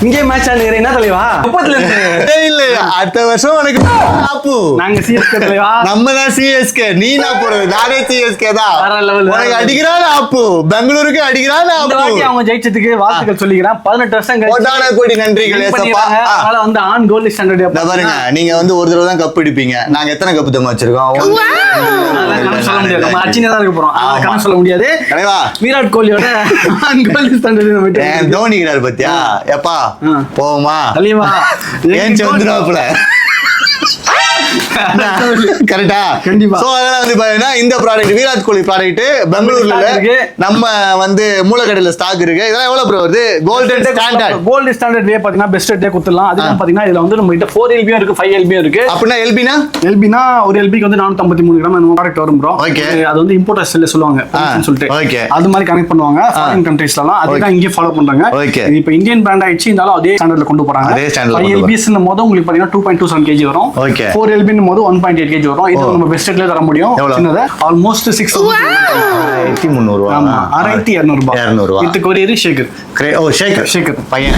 இங்கே மேட்ச் ஆடுறேன் என்ன தலைவா இல்ல அடுத்த வருஷம் உனக்கு ஆப்பு நாங்க சிஎஸ்கே தலைவா. நம்ம தான் சிஎஸ்கே நீ நான் போறது நானே சிஎஸ்கே தான் வேற level, வேற உனக்கு level. அடிக்கிறான் ஆப்பு பெங்களூருக்கு அடிக்கிறான் இந்த வாட்டி ஆப்பு அவங்க ஜெயிச்சதுக்கு வாழ்த்துக்கள் சொல்லிக்கிறேன். 18 வருஷம் கழிச்சு கோடான கோடி நன்றிகள் win ஏசப்பா. பண்ணிருக்காங்க. அதனால வந்து ஆன் கோல் ஸ்டாண்டர்ட் இந்த பாருங்க நீங்க வந்து ஒரு தடவை தான் கப் அடிப்பீங்க நாங்க எத்தனை கப்பு தம்மா வச்சிருக்கோம் சொல்ல முடியாது. நம்ம அர்ஜென்டினா தான் இருக்க போறோம். அதனால கணக்கு சொல்ல முடியாது. கலைவா விராட் கோலியோட ஆன் கோல் ஸ்டாண்டர்ட் தோனிக்கிறாரு பத்தியா எப்பா போமா தலைவா ஏஞ்சி வந்துடுவாப்புல கரெக்டா கண்டிப்பா. சோ அதனால வந்து பாத்தீங்கன்னா இந்த ப்ராடக்ட் விராட் கோலி ப்ராடக்ட் பெங்களூர்ல இருக்கு. நம்ம வந்து மூலக்கடையில ஸ்டாக் இருக்கு. இதெல்லாம் எவ்வளவு ப்ரோ வருது? கோல்டன் ஸ்டாண்டர்ட் கோல்டு ஸ்டாண்டர்ட் வே பாத்தீங்கன்னா பெஸ்ட் டே கொடுத்துடலாம். அதுக்கு பாத்தீங்கன்னா இதுல வந்து நம்ம கிட்ட 4 LB இருக்கு 5 LB இருக்கு. அப்படின்னா எல்பினா எல்பினா ஒரு எல்பிக்கு வந்து 453 கிராம் அந்த ப்ராடக்ட் வரும் ப்ரோ. Okay. அது வந்து இம்போர்ட்டர்ஸ் சொல்லுவாங்க சொல்லிட்டு Okay. அது மாதிரி கனெக்ட் பண்ணுவாங்க ஃபாரின் கண்ட்ரீஸ்லாம். அதுதான் இங்கே ஃபாலோ பண்றாங்க. Okay. இப்போ இந்தியன் பிராண்ட் ஆயிடுச்சு இருந்தாலும் அதே ஸ்டாண்டர்ட்ல கொண்டு போறாங்க. அதே standard ல 5 கொண்டு LBs போது உங்களுக்கு பாத்தீங்கன்னா 2.27 kg வரும். Okay. 4 LB போது 1.8 kg வரும். இது நம்ம பெஸ்ட் ரேட்ல தர முடியும். எவ்வளவு? சின்னது ஆல்மோஸ்ட் 6,300 ரூபாய் ஆமா 6,200 ரூபாய். 200 ரூபாய் வித் கொரியர் ஷேக்கர் ஓ ஷேக்கர் ஷேக்கர் பையன்